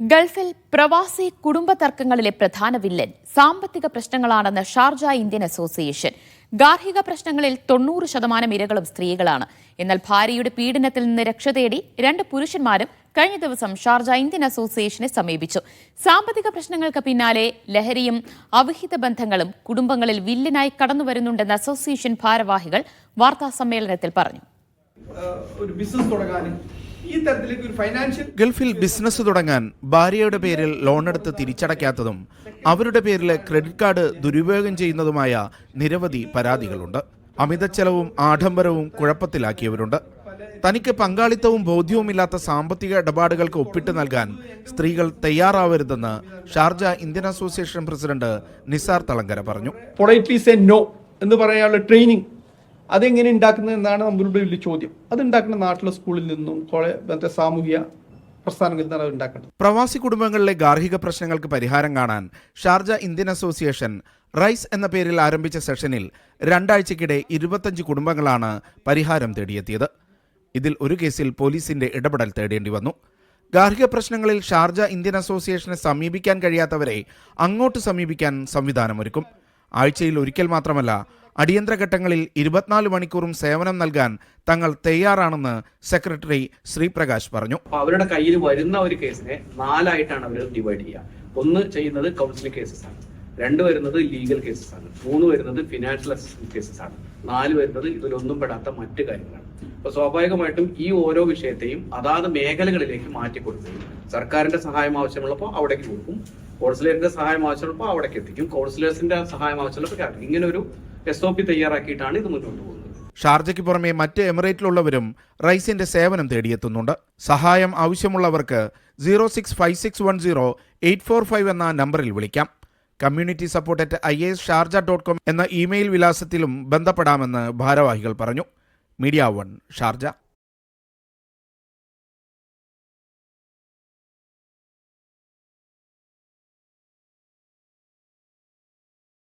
ഗൾഫിൽ പ്രവാസി കുടുംബ തർക്കങ്ങളിലെ പ്രധാന വില്ലൻ സാമ്പത്തിക പ്രശ്നങ്ങളാണെന്ന് ഷാർജ ഇന്ത്യൻ അസോസിയേഷൻ. ഗാർഹിക പ്രശ്നങ്ങളിൽ 90% ഇരകളും സ്ത്രീകളാണ്. എന്നാൽ ഭാര്യയുടെ പീഡനത്തിൽ നിന്ന് രക്ഷ തേടി 2 പുരുഷന്മാരും കഴിഞ്ഞ ദിവസം ഷാർജ ഇന്ത്യൻ അസോസിയേഷനെ സമീപിച്ചു. സാമ്പത്തിക പ്രശ്നങ്ങൾക്ക് പിന്നാലെ ലഹരിയും അവിഹിത ബന്ധങ്ങളും കുടുംബങ്ങളിൽ വില്ലനായി കടന്നുവരുന്നുണ്ടെന്ന് അസോസിയേഷൻ ഭാരവാഹികൾ വാർത്താ സമ്മേളനത്തിൽ പറഞ്ഞു. ഗൾഫിൽ ബിസിനസ് തുടങ്ങാൻ ഭാര്യയുടെ പേരിൽ ലോണെടുത്ത് തിരിച്ചടയ്ക്കാത്തതും അവരുടെ പേരിൽ ക്രെഡിറ്റ് കാർഡ് ദുരുപയോഗം ചെയ്യുന്നതുമായ നിരവധി പരാതികളുണ്ട്. അമിത ചെലവും ആഡംബരവും കുഴപ്പത്തിലാക്കിയവരുണ്ട്. തനിക്ക് പങ്കാളിത്തവും ബോധ്യവുമില്ലാത്ത സാമ്പത്തിക ഇടപാടുകൾക്ക് ഒപ്പിട്ട് നൽകാൻ സ്ത്രീകൾ തയ്യാറാവരുതെന്ന് Sharjah Indian association president Nisar Thalangara പറഞ്ഞു. പൊളൈറ്റ്ലി സേ നോ എന്ന് പറയാനുള്ള ട്രെയിനിങ് അതെങ്ങനെ ഉണ്ടാക്കുന്നത് എന്നാണ് നമ്മളുടെ വലിയ ചോദ്യം. അത് ഉണ്ടാക്കുന്ന നാട്ടിലെ സ്കൂളിൽ നിന്നും മറ്റേ സാമൂഹ്യ പ്രസ്ഥാനങ്ങളിൽ നിന്നാണ് ഉണ്ടാക്കുന്നത്. പ്രവാസി കുടുംബങ്ങളിലെ ഗാർഹിക പ്രശ്നങ്ങൾക്ക് പരിഹാരം കാണാൻ ഷാർജ ഇന്ത്യൻ അസോസിയേഷൻ റൈസ് എന്ന പേരിൽ ആരംഭിച്ച സെഷനിൽ 2 ആഴ്ചക്കിടെ 25 കുടുംബങ്ങളാണ് പരിഹാരം തേടിയെത്തിയത്. ഇതിൽ ഒരു കേസിൽ പോലീസിന്റെ ഇടപെടൽ തേടേണ്ടി വന്നു. ഗാർഹിക പ്രശ്നങ്ങളിൽ ഷാർജ ഇന്ത്യൻ അസോസിയേഷനെ സമീപിക്കാൻ കഴിയാത്തവരെ അങ്ങോട്ട് സമീപിക്കാൻ സംവിധാനമൊരുക്കും. ആഴ്ചയിൽ ഒരിക്കൽ മാത്രമല്ല, അടിയന്തര ഘട്ടങ്ങളിൽ 24 മണിക്കൂറും സേവനം നൽകാൻ തങ്ങൾ തയ്യാറാണെന്ന് സെക്രട്ടറി ശ്രീപ്രകാശ് പറഞ്ഞു. അവരുടെ കയ്യിൽ വരുന്ന ഒരു കേസിനെ 4 ആയിട്ടാണ് അവർ ഡിവൈഡ് ചെയ്യുക. 1 ചെയ്യുന്നത് കൗൺസിലിംഗ് കേസസ് ആണ്, 2 വരുന്നത് ലീഗൽ കേസസ് ആണ്, 3 വരുന്നത് ഫിനാൻഷ്യൽ അസിസ്റ്റൻസ് കേസസ് ആണ്, 4 വരുന്നത് ഇതിലൊന്നും പെടാത്ത മറ്റു കാര്യങ്ങളാണ്. അപ്പൊ സ്വാഭാവികമായിട്ടും ഈ ഓരോ വിഷയത്തെയും അതാത് മേഖലകളിലേക്ക് മാറ്റി കൊടുക്കുകയും സർക്കാരിന്റെ സഹായം ആവശ്യമുള്ളപ്പോൾ അവിടേക്ക് കൊടുക്കും, കൗൺസിലറിന്റെ സഹായം ആവശ്യമുള്ളപ്പോൾ അവിടേക്ക് എത്തിക്കും, കൗൺസിലേഴ്സിന്റെ സഹായം ആവശ്യമുള്ളപ്പോൾ ഇങ്ങനെ ഒരു SOP തയ്യാറാക്കിയിട്ടാണ് ഇത് മുന്നോട്ട് പോകുന്നത്. ഷാർജയ്ക്ക് പുറമെ മറ്റ് എമിറേറ്റിലുള്ളവരും റൈസിന്റെ സേവനം തേടിയെത്തുന്നുണ്ട്. സഹായം ആവശ്യമുള്ളവർക്ക് 0656108445 എന്ന നമ്പറിൽ വിളിക്കാം. communitysuport@iasharja.com എന്ന ഇമെയിൽ വിലാസത്തിലും ബന്ധപ്പെടാമെന്ന് ഭാരവാഹികൾ പറഞ്ഞു. Media 1 Sharjah.